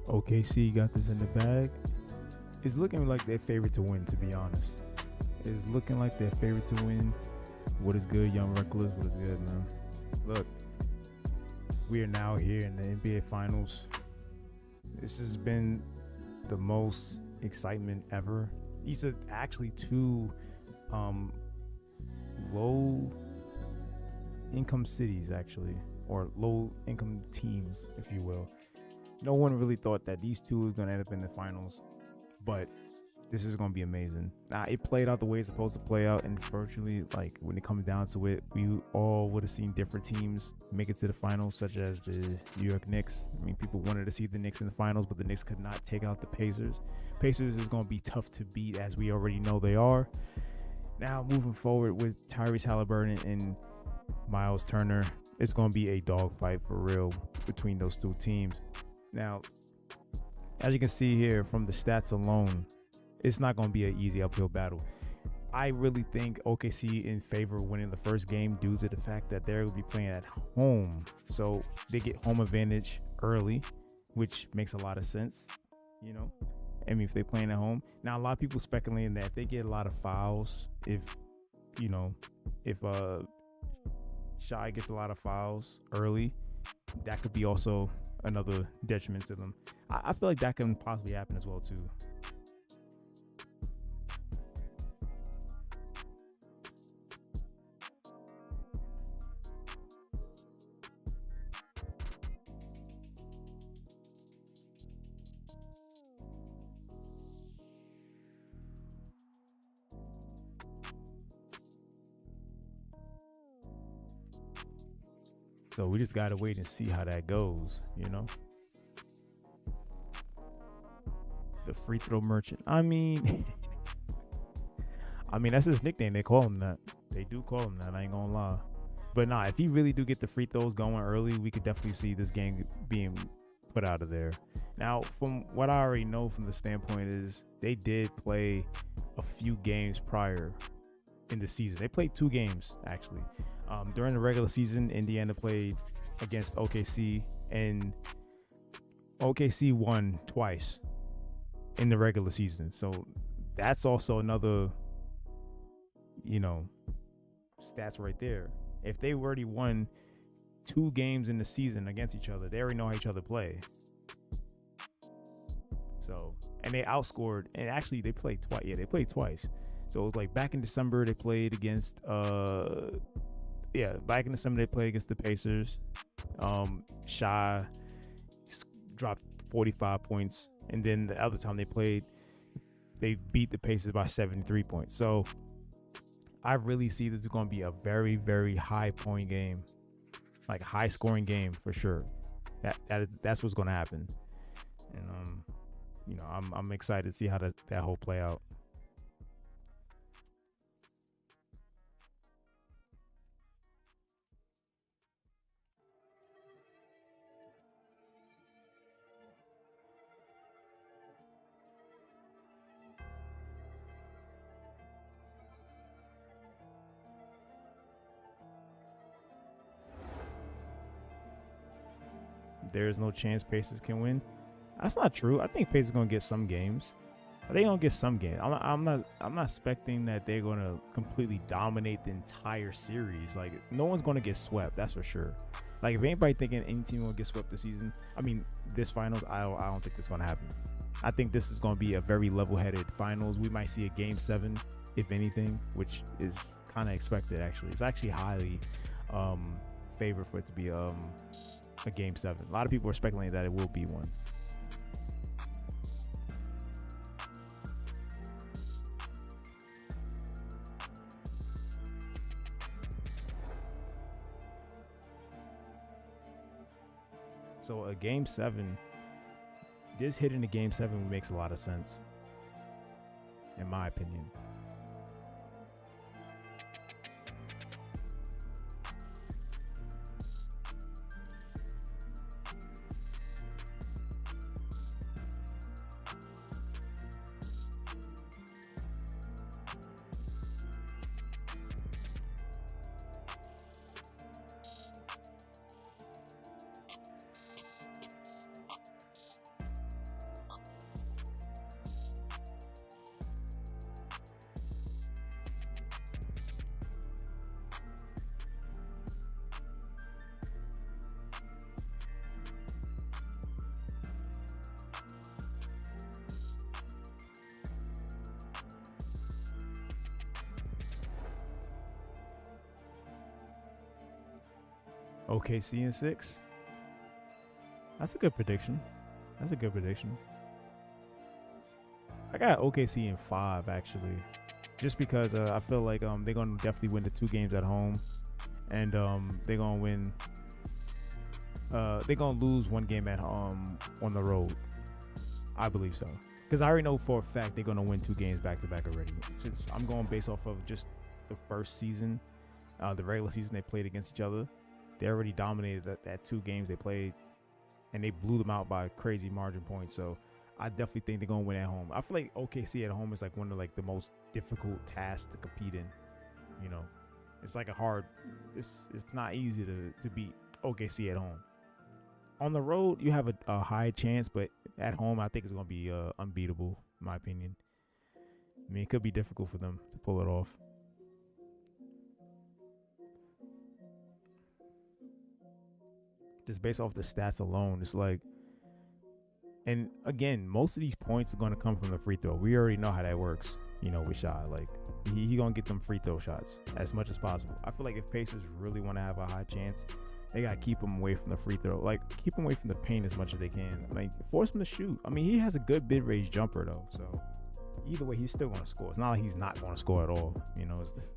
OKC got this in the bag. It's looking like their favorite to win, to be honest. It's looking like their favorite to win. What is good, Young Reckless? What is good, man? Look, we are now here in the NBA Finals. This has been the most excitement ever. These are actually two low income cities, actually, or low income teams, if you will. No one really thought that these two were going to end up in the finals, but this is going to be amazing. Now, it played out the way it's supposed to play out, and virtually, like, when it comes down to it, we all would have seen different teams make it to the finals, such as the New York Knicks. I mean, people wanted to see the Knicks in the finals, but the Knicks could not take out the Pacers. Pacers is going to be tough to beat, as we already know they are. Now, moving forward with Tyrese Haliburton and Miles Turner, it's going to be a dogfight for real between those two teams. Now, as you can see here from the stats alone, it's not going to be an easy uphill battle. I really think OKC in favor of winning the first game due to the fact that they're going to be playing at home. So they get home advantage early, which makes a lot of sense, you know. I mean, if they're playing at home. Now, a lot of people speculating that if they get a lot of fouls, if Shai gets a lot of fouls early, that could be also another detriment to them. I feel like that can possibly happen as well, too. So we just got to wait and see how that goes, you know? The free throw merchant. I mean, that's his nickname. They call him that. They do call him that. I ain't going to lie. But nah, if he really do get the free throws going early, we could definitely see this game being put out of there. Now, from what I already know from the standpoint is they did play a few games prior in the season. They played 2 games, actually. During the regular season, Indiana played against OKC, and OKC won twice in the regular season. So that's also another, stats right there. If they already won 2 games in the season against each other, they already know how each other play. So, and they outscored, and actually they played twice. Yeah, they played twice. So it was like back in December, they played against, back in December they played against the Pacers. Shai dropped 45 points, and then the other time they played, they beat the Pacers by 73 points. So I really see this is going to be a very, very high point game, like high scoring game for sure. That's what's going to happen, and I'm excited to see how that whole play out. There is no chance Pacers can win. That's not true. I think Pacers gonna get some games. They gonna get some games. I'm not expecting that they're gonna completely dominate the entire series. Like, no one's gonna get swept. That's for sure. Like, if anybody thinking any team gonna get swept this season, this finals, I don't think it's gonna happen. I think this is gonna be a very level-headed finals. We might see a game 7, if anything, which is kind of expected. Actually, it's actually highly favored for it to be a game 7. A lot of people are speculating that it will be one. So a game 7, this hitting a game 7 makes a lot of sense, in my opinion. OKC in 6. That's a good prediction. That's a good prediction. I got OKC in 5 actually, just because I feel like they're gonna definitely win the 2 games at home, and they're gonna win. They're gonna lose 1 game at on the road. I believe so, because I already know for a fact they're gonna win 2 games back to back already. Since I'm going based off of just the first season, the regular season they played against each other, they already dominated that 2 games they played, and they blew them out by crazy margin points. So I definitely think they're gonna win at home. I feel like OKC at home is like one of like the most difficult tasks to compete in. You know, it's like a hard. It's not easy to beat OKC at home. On the road, you have a high chance, but at home, I think it's gonna be unbeatable, in my opinion. I mean, it could be difficult for them to pull it off. Just based off the stats alone, it's like. And again, most of these points are going to come from the free throw. We already know how that works, you know, with Shai. Like, he going to get them free throw shots as much as possible. I feel like if Pacers really want to have a high chance, they got to keep him away from the free throw. Like, keep him away from the paint as much as they can. Like, force him to shoot. I mean, he has a good mid-range jumper, though. So, either way, he's still going to score. It's not like he's not going to score at all. You know, this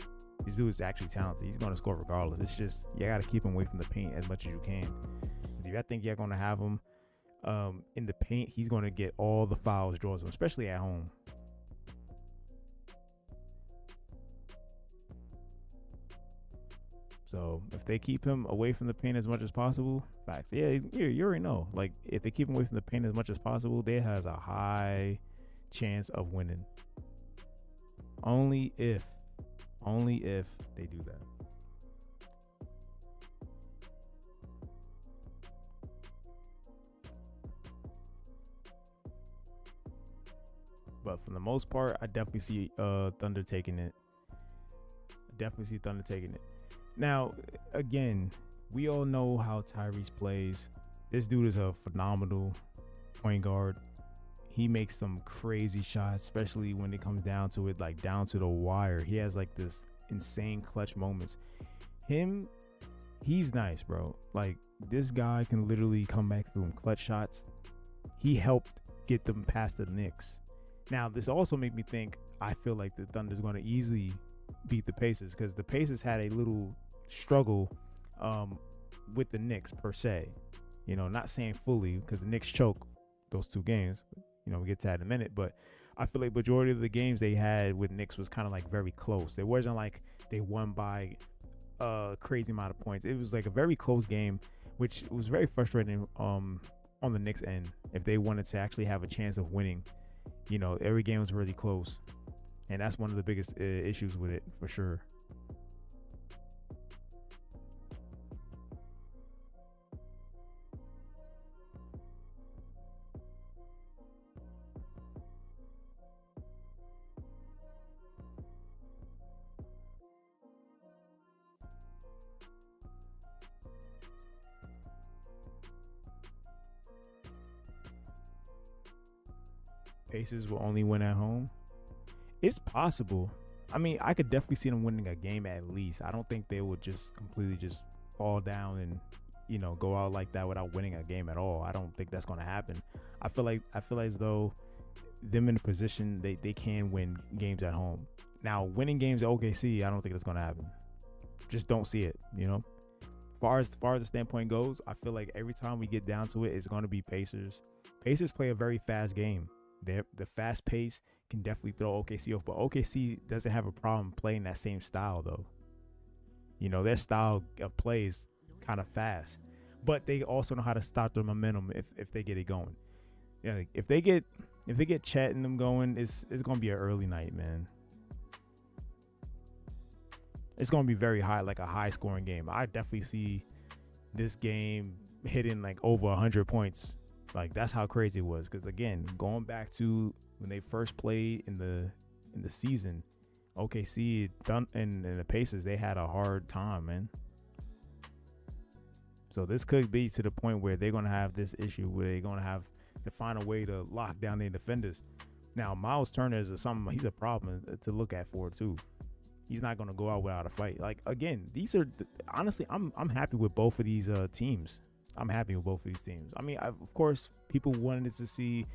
dude is actually talented. He's going to score regardless. It's just, you got to keep him away from the paint as much as you can. If you think you're going to have him in the paint, he's going to get all the fouls, draws him, especially at home. So if they keep him away from the paint as much as possible, facts. Yeah, you already know. Like, if they keep him away from the paint as much as possible, they has a high chance of winning. Only if they do that. But for the most part, I definitely see Thunder taking it. Now, again, we all know how Tyrese plays. This dude is a phenomenal point guard. He makes some crazy shots, especially when it comes down to it, like down to the wire. He has like this insane clutch moments. He's nice, bro. Like, this guy can literally come back through clutch shots. He helped get them past the Knicks. Now, this also made me think, I feel like the Thunder's going to easily beat the Pacers, because the Pacers had a little struggle with the Knicks per se. You know, not saying fully, because the Knicks choke those 2 games. You know, we'll get to that in a minute. But I feel like majority of the games they had with Knicks was kind of like very close. It wasn't like they won by a crazy amount of points. It was like a very close game, which was very frustrating on the Knicks end. If they wanted to actually have a chance of winning, you know, every game was really close. And that's one of the biggest issues with it, for sure. Pacers will only win at home. It's possible. I mean, I could definitely see them winning a game at least. I don't think they would just completely just fall down and, you know, go out like that without winning a game at all. I don't think that's going to happen. I feel as though them in a position they can win games at home. Now, winning games at OKC, I don't think that's going to happen. Just don't see it, you know. As far as the standpoint goes, I feel like every time we get down to it, it's going to be Pacers. Pacers play a very fast game. The fast pace can definitely throw OKC off, but OKC doesn't have a problem playing that same style, though. You know, their style of play is kind of fast, but they also know how to stop their momentum if they get it going. Yeah, like if they get Chet and them going, it's gonna be an early night, man. It's gonna be very high, like a high scoring game. I definitely see this game hitting like over 100 points. Like, that's how crazy it was. Because again, going back to when they first played in the season, OKC and the Pacers, they had a hard time, man. So this could be to the point where they're gonna have this issue where they're gonna have to find a way to lock down their defenders. Now, Miles Turner is he's a problem to look at for it too. He's not going to go out without a fight. Like, again, these are honestly, I'm happy with both of these teams. I'm happy with both of these teams. I mean, of course, people wanted to see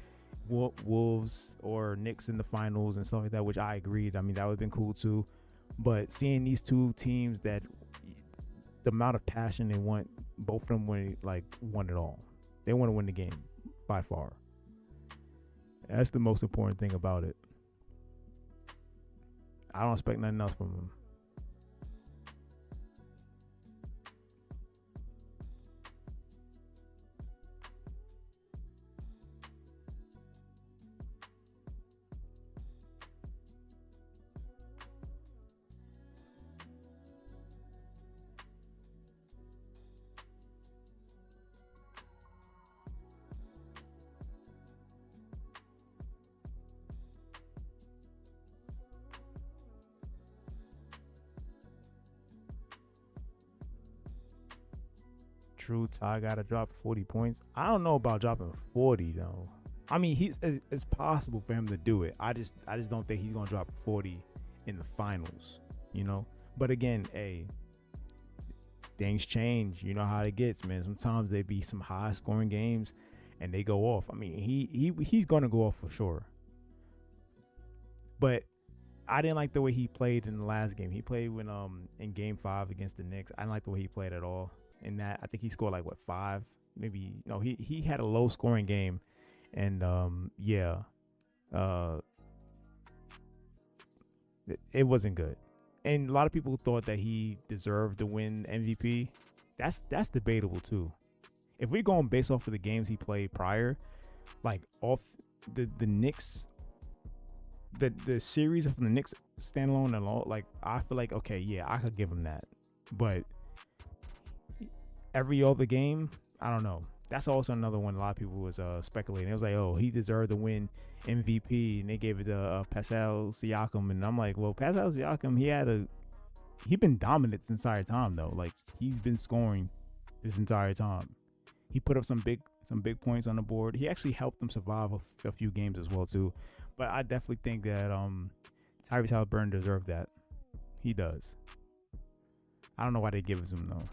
Wolves or Knicks in the finals and stuff like that, which I agreed. I mean, that would have been cool too. But seeing these two teams that the amount of passion they want, both of them won it all. They want to win the game by far. That's the most important thing about it. I don't expect nothing else from them. True, Ty got to drop 40 points. I don't know about dropping 40 though. I mean, it's possible for him to do it. I just don't think he's gonna drop 40 in the finals. But again, things change. You know how it gets, man. Sometimes they be some high scoring games, and they go off. I mean, he's gonna go off for sure. But I didn't like the way he played in the last game. He played when in Game 5 against the Knicks. I didn't like the way he played at all. In that, I think he scored 5, maybe. No, he had a low scoring game, and it wasn't good. And a lot of people thought that he deserved to win MVP. That's debatable too. If we're going based off of the games he played prior, off the Knicks, the series of the Knicks standalone and all, I feel like okay, yeah, I could give him that, but every other game, I don't know. That's also another one a lot of people was speculating. It was like, oh, he deserved to win MVP, and they gave it to Pascal Siakam. And I'm like, well, Pascal Siakam, he been dominant this entire time though. He's been scoring this entire time. He put up some big points on the board. He actually helped them survive a few games as well too. But I definitely think that Tyrese Haliburton deserved that. He does. I don't know why they give it to him though.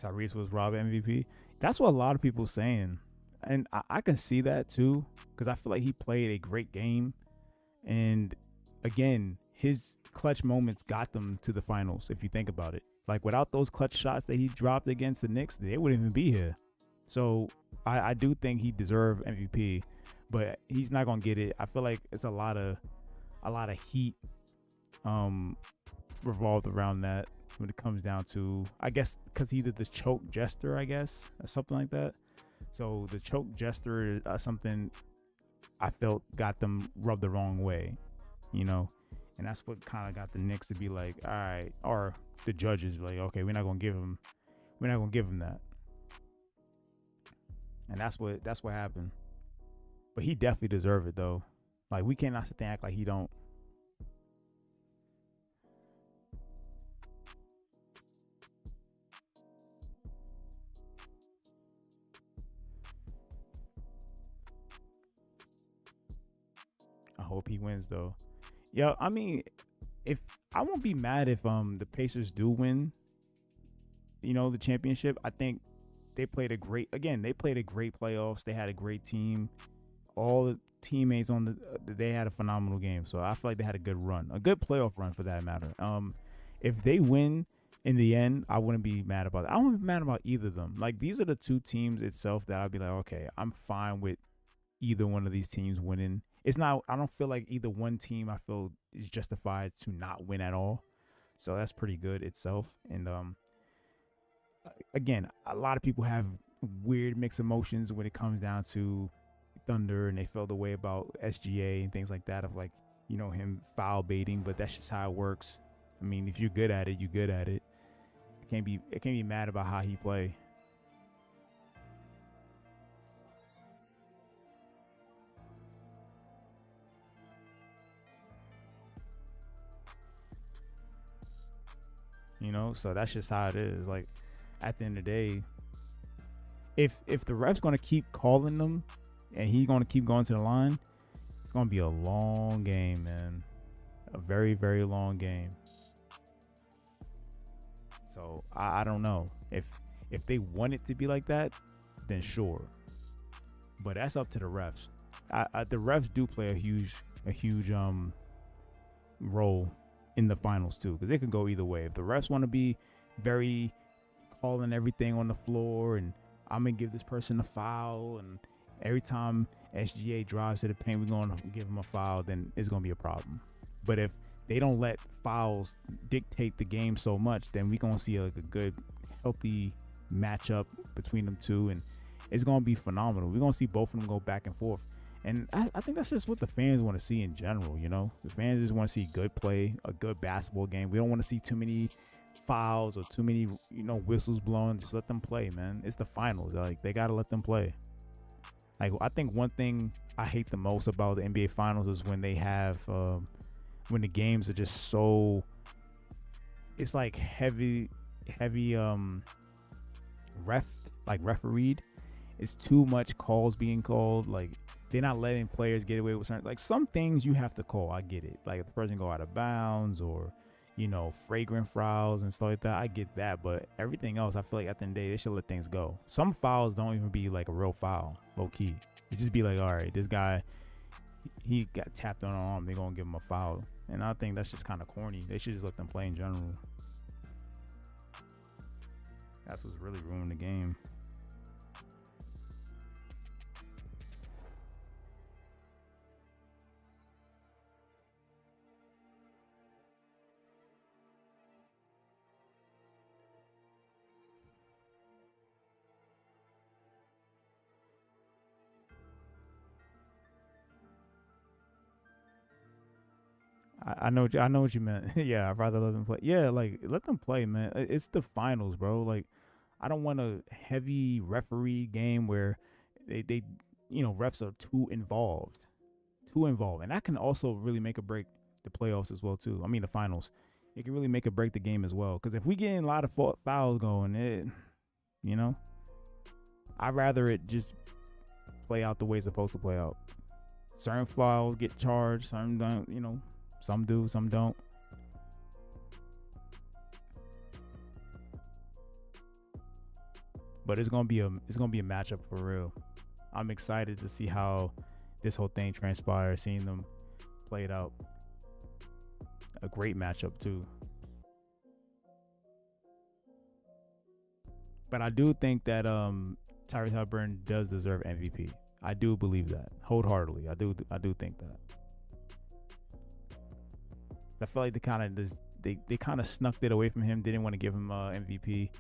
Tyrese was robbed MVP. That's what a lot of people saying. And I can see that too, because I feel like he played a great game. And again, his clutch moments got them to the finals, if you think about it. Without those clutch shots that he dropped against the Knicks, they wouldn't even be here. So I do think he deserved MVP, but he's not gonna get it. I feel like it's a lot of heat revolved around that. When it comes down to, I guess, because he did the choke gesture, I guess, or something like that. So the choke gesture is something I felt got them rubbed the wrong way, and that's what kind of got the Knicks to be like, all right, or the judges be like, okay, we're not gonna give him that, and that's what happened. But he definitely deserved it though. We cannot sit there and act like he don't. I hope he wins though. Yeah, I mean, if I won't be mad if the Pacers do win, the championship. I think they played a great playoffs. They had a great team. All the teammates they had a phenomenal game. So I feel like they had a good run, a good playoff run for that matter. If they win in the end, I wouldn't be mad about it. I wouldn't be mad about either of them. These are the two teams itself that I'd be like, okay, I'm fine with either one of these teams winning. It's not. I don't feel like either one team I feel is justified to not win at all. So that's pretty good itself. And again, a lot of people have weird mixed emotions when it comes down to Thunder, and they feel the way about SGA and things like that of him foul baiting. But that's just how it works. I mean, if you're good at it, you're good at it. I can't be mad about how he play. So that's just how it is. Like at the end of the day, if the ref's gonna keep calling them and he's gonna keep going to the line, it's gonna be a long game, man. A very, very long game. So I don't know. If they want it to be like that, then sure. But that's up to the refs. The refs do play a huge role in the finals too, because it can go either way. If the refs want to be very calling everything on the floor and I'm gonna give this person a foul, and every time SGA drives to the paint, we're gonna give him a foul, then it's gonna be a problem. But if they don't let fouls dictate the game so much, then we're gonna see like a good, healthy matchup between them two, and it's gonna be phenomenal. We're gonna see both of them go back and forth. And I think that's just what the fans want to see in general, The fans just want to see good play, a good basketball game. We don't want to see too many fouls or too many, whistles blowing. Just let them play, man. It's the finals. Like, they got to let them play. Like, I think one thing I hate the most about the NBA finals is when they have, when the games are just so, it's like heavy, refereed. It's too much calls being called. Like, they're not letting players get away with certain, like, some things you have to call. I get it. Like, if the person go out of bounds or, flagrant fouls and stuff like that, I get that. But everything else, I feel like at the end of the day, they should let things go. Some fouls don't even be like a real foul, low key. It just be like, all right, this guy, he got tapped on the arm, they're gonna give him a foul. And I think that's just kind of corny. They should just let them play in general. That's what's really ruined the game. I know what you meant. Yeah, I'd rather let them play. Yeah, like, let them play, man. It's the finals, bro. Like, I don't want a heavy referee game where they refs are too involved, and that can also really make or break the playoffs as well too. I mean, the finals, it can really make or break the game as well. Because if we get a lot of fouls going, I'd rather it just play out the way it's supposed to play out. Certain fouls get charged, certain don't, some do, some don't. But it's gonna be a matchup for real. I'm excited to see how this whole thing transpires, seeing them play it out. A great matchup too. But I do think that Tyrese Haliburton does deserve MVP. I do believe that wholeheartedly. I do think that. I feel like they kind of snuck it away from him. Didn't want to give him MVP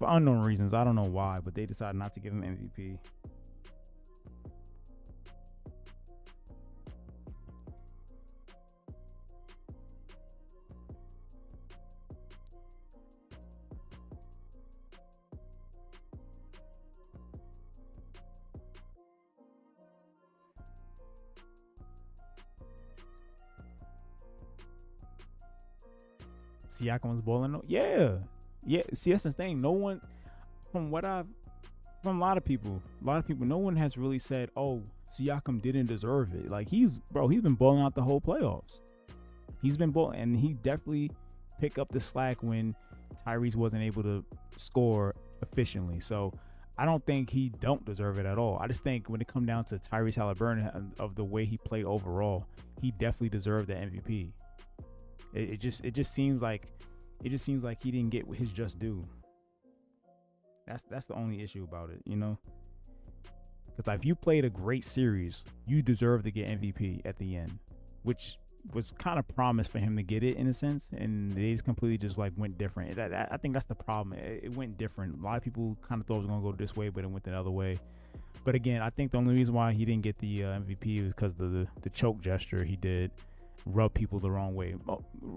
for unknown reasons. I don't know why, but they decided not to give him MVP. Siakam was balling. Yeah. See, that's the thing. No one, from a lot of people, no one has really said, "Oh, Siakam didn't deserve it." Like, he's been balling out the whole playoffs. He's been balling, and he definitely picked up the slack when Tyrese wasn't able to score efficiently. So I don't think he don't deserve it at all. I just think when it comes down to Tyrese Haliburton of the way he played overall, he definitely deserved the MVP. It just seems like he didn't get his just due. That's the only issue about it, Because if you played a great series, you deserve to get MVP at the end, which was kind of promised for him to get it in a sense, and they just completely just like went different. I think that's the problem. It went different. A lot of people kind of thought it was gonna go this way, but it went the other way. But again, I think the only reason why he didn't get the MVP was because the choke gesture he did rubbed people the wrong way.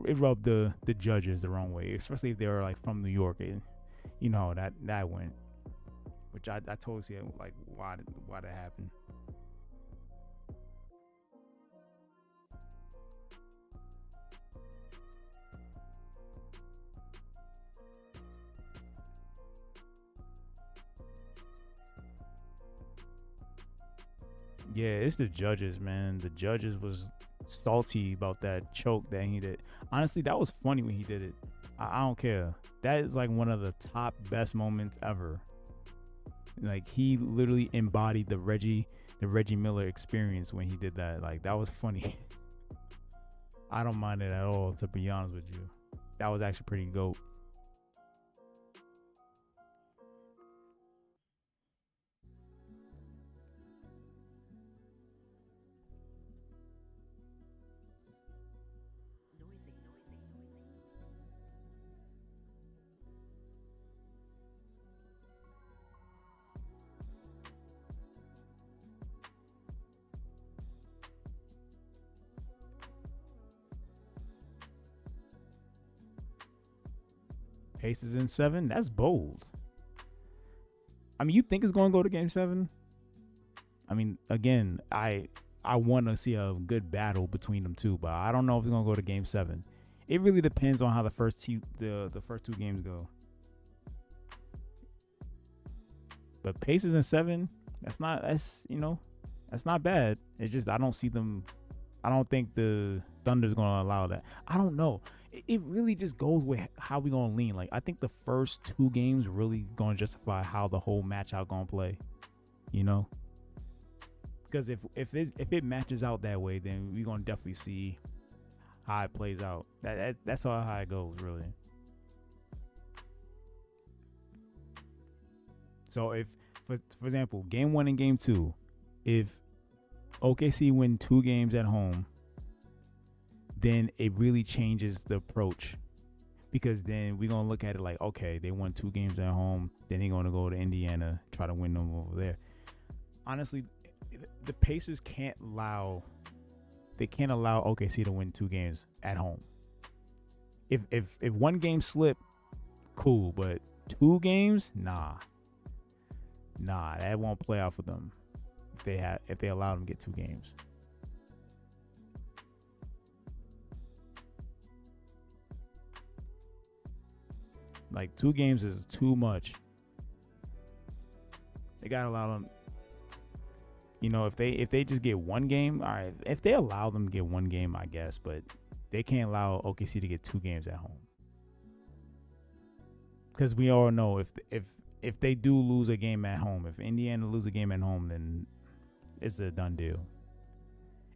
It rubbed the judges the wrong way, especially if they were like from New York, and that went. Which I totally see like why that happened. Yeah, it's the judges, man. The judges was salty about that choke that he did. Honestly, that was funny when he did it. I don't care. That is like one of the top best moments ever. Like he literally embodied the Reggie Miller experience when he did that. Like that was funny. I don't mind it at all, to be honest with you. That was actually pretty dope. Pacers in 7. That's bold. I mean, you think it's going to go to Game 7? I mean, again, I want to see a good battle between them two, but I don't know if it's going to go to Game 7. It really depends on how the first two games go. But Pacers in 7, that's not bad. It's just I don't see them. I don't think the Thunder's going to allow that. I don't know. It really just goes with how we going to lean. Like I think the first two games really going to justify how the whole match out going to play. You know? Because if it matches out that way, then we're going to definitely see how it plays out. That's all how it goes, really. So if, for example, Game 1 and Game 2, if OKC win 2 games at home, then it really changes the approach. Because then we're going to look at it like, okay, they won 2 games at home, then they're going to go to Indiana, try to win them over there. Honestly, the Pacers can't allow OKC to win 2 games at home. If one game slip, cool, but 2 games, nah, that won't play out for them if they allow them to get 2 games. Like 2 games is too much. They gotta allow them. You know, if they just get 1 game, all right. If they allow them to get 1 game, I guess, but they can't allow OKC to get 2 games at home. Because we all know if they do lose a game at home, if Indiana lose a game at home, then it's a done deal.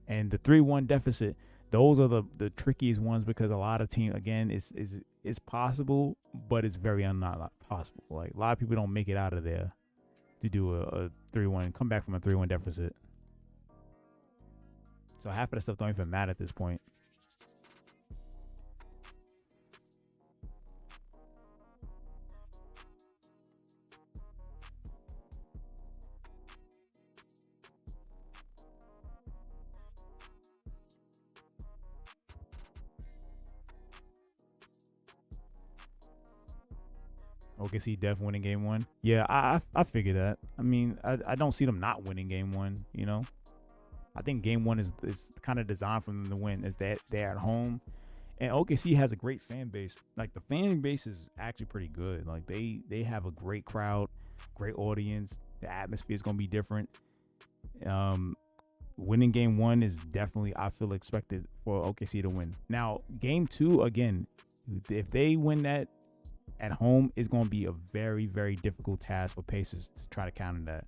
And the 3-1 deficit, those are the trickiest ones because a lot of teams, again, it's possible, but it's very not possible. Like a lot of people don't make it out of there to do a 3-1, come back from a 3-1 deficit. So half of the stuff don't even matter at this point. OKC def winning game 1. Yeah, I figure that. I mean, I don't see them not winning game 1. You know, I think game 1 is kind of designed for them to win. Is that they're at home, and OKC has a great fan base. Like the fan base is actually pretty good. Like they have a great crowd, great audience. The atmosphere is gonna be different. Winning game 1 is definitely, I feel, expected for OKC to win. Now game 2, again, if they win that at home, is going to be a very, very difficult task for Pacers to try to counter that.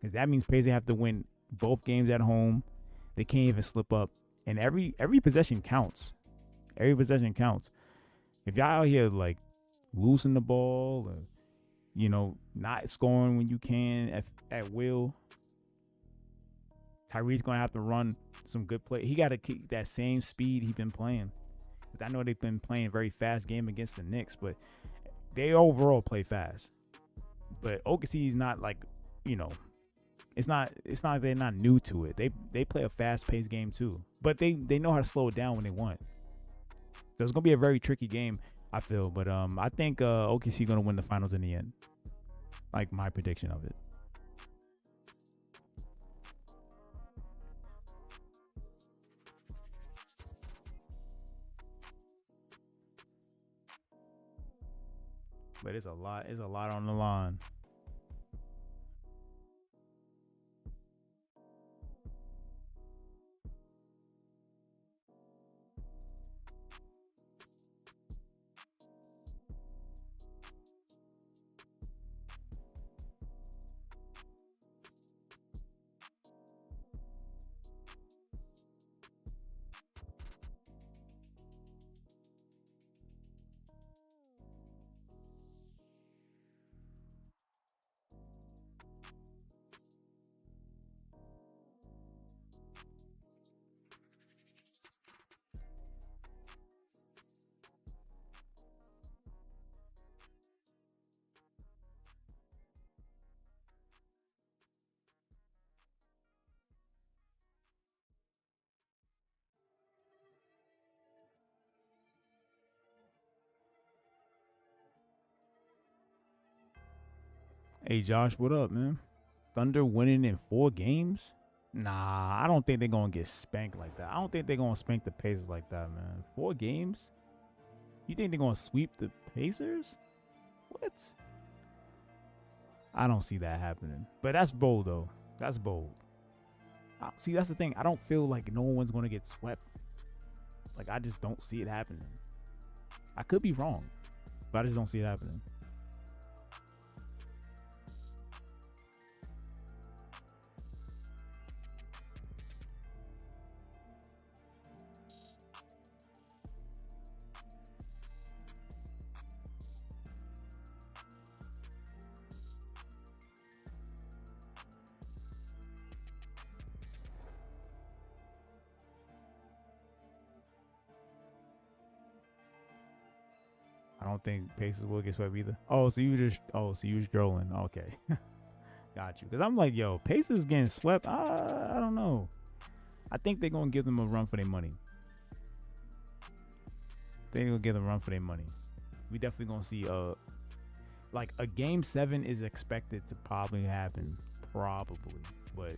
Because that means Pacers have to win both games at home. They can't even slip up. And every possession counts. Every possession counts. If y'all out here, like, losing the ball or, you know, not scoring when you can at will, Tyrese going to have to run some good play. He got to keep that same speed he's been playing. I know they've been playing a very fast game against the Knicks, but they overall play fast. But OKC is not like, you know, it's not they're not new to it. They play a fast-paced game too. But they know how to slow it down when they want. So it's going to be a very tricky game, I feel, but I think OKC going to win the finals in the end. Like my prediction of it. But it's a lot on the line. Hey Josh, what up, man? Thunder winning in 4 games? Nah, I don't think they're gonna get spanked like that. I don't think they're gonna spank the Pacers like that, man. 4 games? You think they're gonna sweep the Pacers? What? I don't see that happening. But that's bold though. That's bold. See, that's the thing. I don't feel like no one's gonna get swept. Like I just don't see it happening. I could be wrong, but I just don't see it happening. I don't think Pacers will get swept either. So you was strolling. Okay. Got you. Because I'm like, yo, Pacers getting swept. I don't know. I think they're going to give them a run for their money. They're going to give them a run for their money. We definitely going to see like a game 7 is expected to probably happen. Probably. But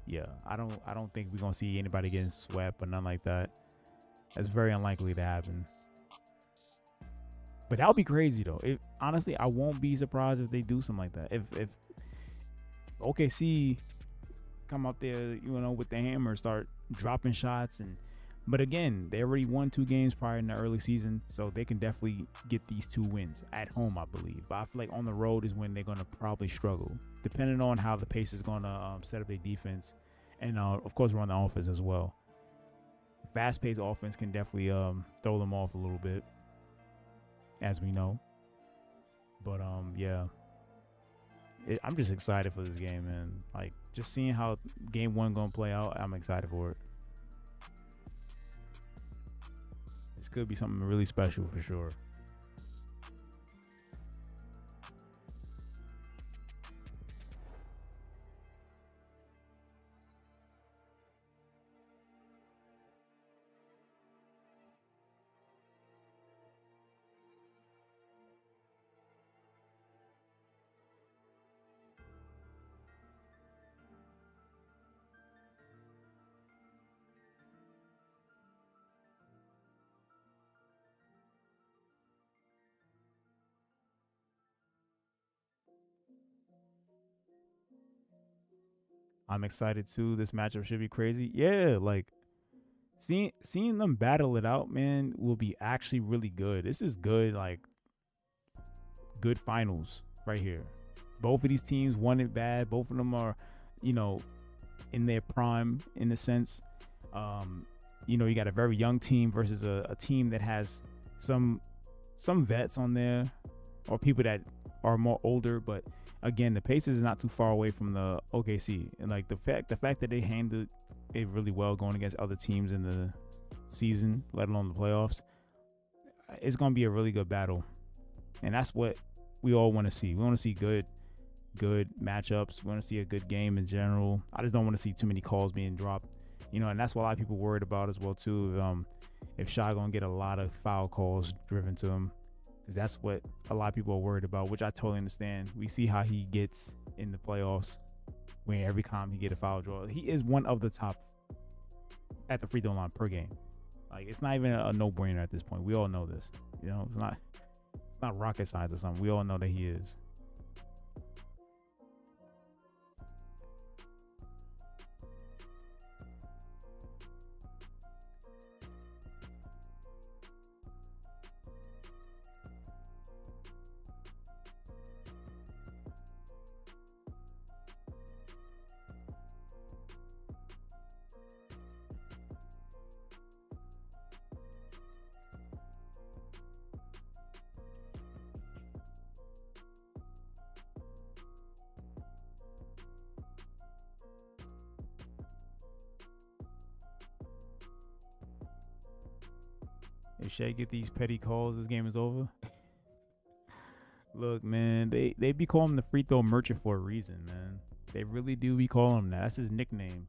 yeah, I don't think we're going to see anybody getting swept or nothing like that. That's very unlikely to happen. But that would be crazy though. Honestly, I won't be surprised if they do something like that. If OKC come out there, with the hammer, start dropping shots, but again, they already won 2 games prior in the early season, so they can definitely get these 2 wins at home, I believe. But I feel like on the road is when they're gonna probably struggle, depending on how the Pacers gonna set up their defense, and of course run the offense as well. Fast-paced offense can definitely throw them off a little bit, as we know. But yeah, I'm just excited for this game, man. Like, just seeing how game 1 gonna play out, I'm excited for it. This could be something really special for sure. I'm excited too. This matchup should be crazy. Yeah, like seeing them battle it out, man, will be actually really good. This is good, like good finals right here. Both of these teams won it bad. Both of them are, in their prime in a sense. You got a very young team versus a team that has some vets on there, or people that are more older, but again, the Pacers is not too far away from the OKC, and like the fact that they handled it really well going against other teams in the season, let alone the playoffs, it's gonna be a really good battle, and that's what we all want to see. We want to see good matchups. We want to see a good game in general. I just don't want to see too many calls being dropped, and that's what a lot of people worried about as well too. If Shai gonna get a lot of foul calls driven to him. That's what a lot of people are worried about, which I totally understand. We see how he gets in the playoffs, when every time he get a foul draw. He is one of the top at the free throw line per game. Like, it's not even a no-brainer at this point. We all know this. It's not rocket science or something. We all know that he is. If Shai get these petty calls, this game is over. Look, man, they be calling him the free throw merchant for a reason, man. They really do be calling him that. That's his nickname.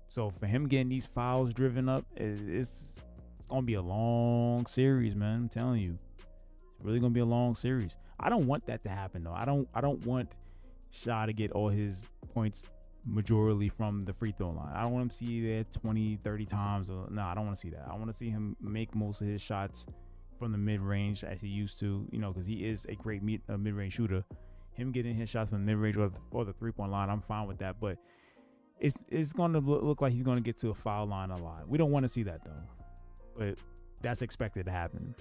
So for him getting these fouls driven up, it's gonna be a long series, man. I'm telling you, it's really gonna be a long series. I don't want that to happen though. I don't want Shai to get all his points majorly from the free throw line. I don't want him to see there 20, 30 times. I don't want to see that. I want to see him make most of his shots from the mid-range as he used to, because he is a great mid-range shooter. Him getting his shots from the mid-range or the three-point line, I'm fine with that. But it's going to look like he's going to get to a foul line a lot. We don't want to see that, though. But that's expected to happen.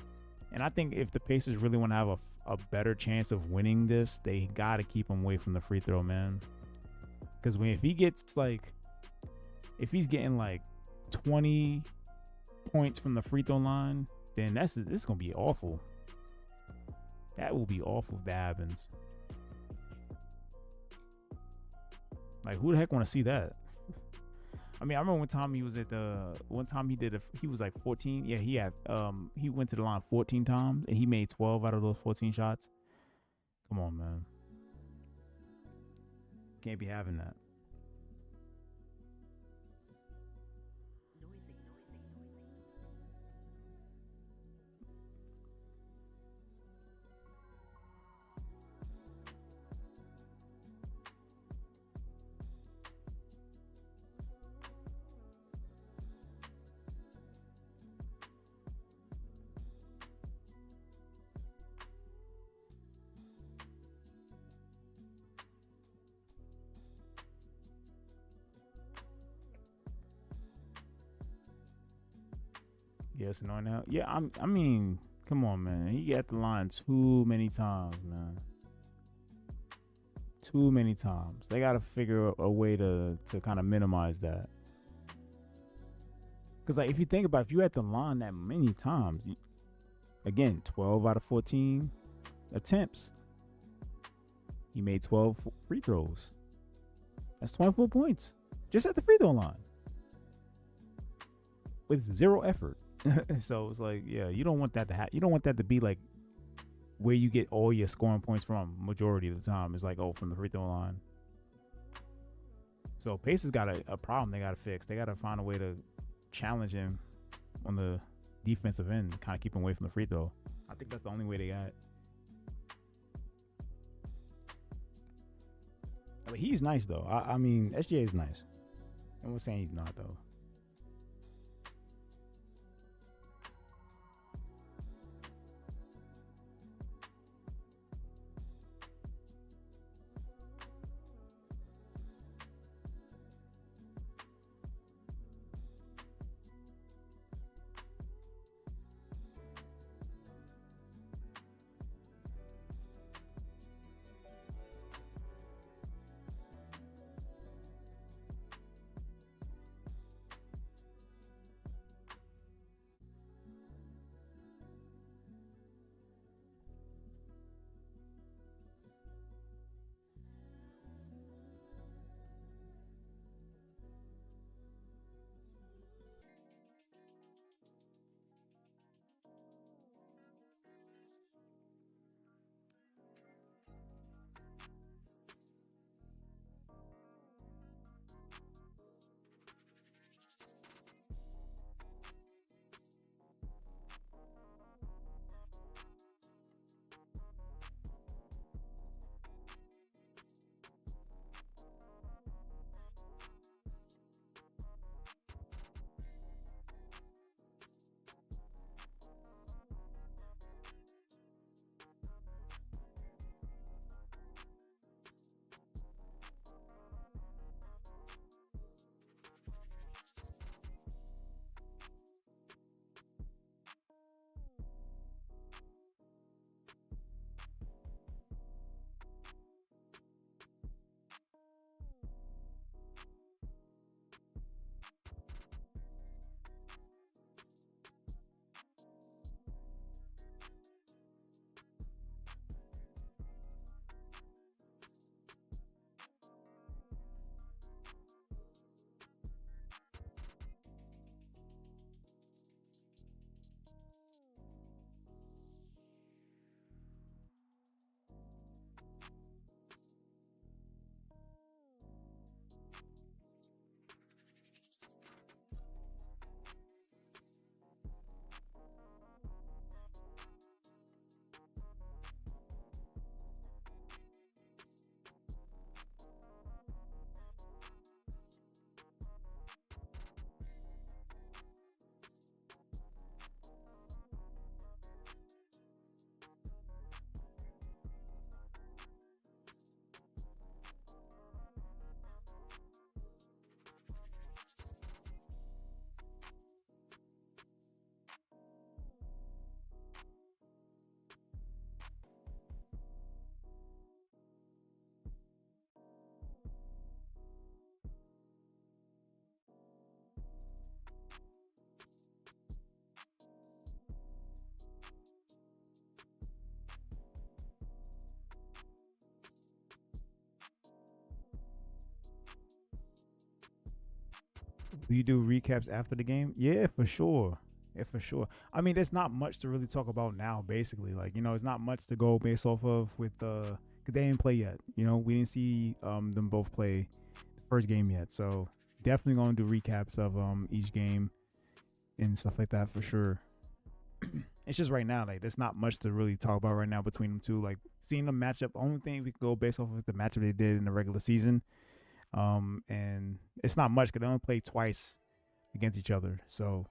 And I think if the Pacers really want to have a better chance of winning this, they got to keep him away from the free throw, man. Because if he gets if he's getting 20 points from the free throw line, then this is going to be awful. That will be awful if that happens. Who the heck want to see that? I mean, I remember one time he was he was 14. Yeah, he went to the line 14 times and he made 12 out of those 14 shots. Come on, man. Can't be having that. Yes, no, now. Yeah, I mean, come on, man. He got the line too many times, man. Too many times. They got to figure a way to kind of minimize that. Because, if you think about it, if you at the line that many times, again, 12 out of 14 attempts. He made 12 free throws. That's 24 points. Just at the free throw line. With zero effort. So it's you don't want that to happen. You don't want that to be where you get all your scoring points from majority of the time. It's from the free throw line. So Pacers got a problem they got to fix. They got to find a way to challenge him on the defensive end, kind of keep him away from the free throw. I think that's the only way they got. But he's nice though. I mean, SGA is nice. I'm not saying he's not though. Do you do recaps after the game? Yeah, for sure. Yeah, for sure. I mean, there's not much to really talk about now. Basically, like it's not much to go based off of with cause they didn't play yet. We didn't see them both play the first game yet. So definitely gonna do recaps of each game and stuff like that for sure. It's just right now, like there's not much to really talk about right now between them two. Like seeing them match up, only thing we can go based off of the matchup they did in the regular season. And it's not much because they only played twice against each other. So,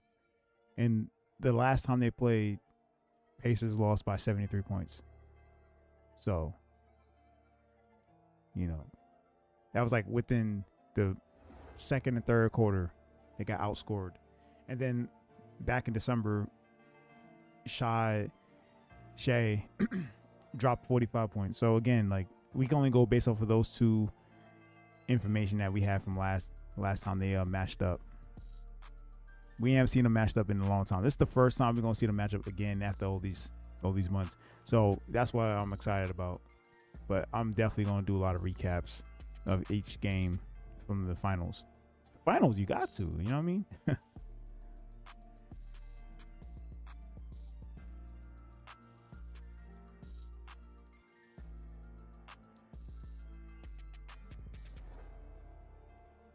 and the last time they played, Pacers lost by 73 points. So, that was like within the second and third quarter, they got outscored. And then back in December, Shai dropped 45 points. So again, like we can only go based off of those two information that we had from last time they matched up. We haven't seen them matched up in a long time. This is the first time we're gonna see them match up again after all these months. So that's what I'm excited about. But I'm definitely gonna do a lot of recaps of each game from the finals. It's the finals, you got to, you know what I mean?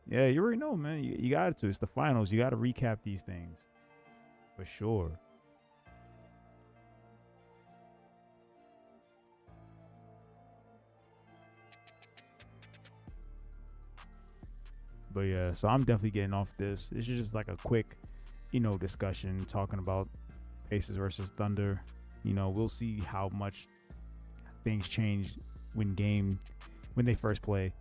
Yeah, you already know, man. You got to. It's the finals. You got to recap these things. For sure. But yeah, so I'm definitely getting off this. This is just like a quick, discussion talking about Pacers versus Thunder. We'll see how much things change when they first play.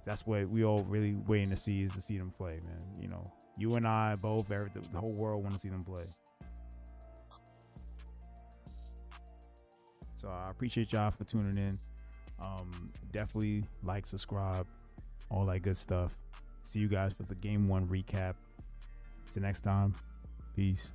That's what we all really waiting to see, is to see them play, man. You and I both, the whole world want to see them play. So I appreciate y'all for tuning in. Definitely like, subscribe, all that good stuff. See you guys for the game 1 recap. Till next time, peace.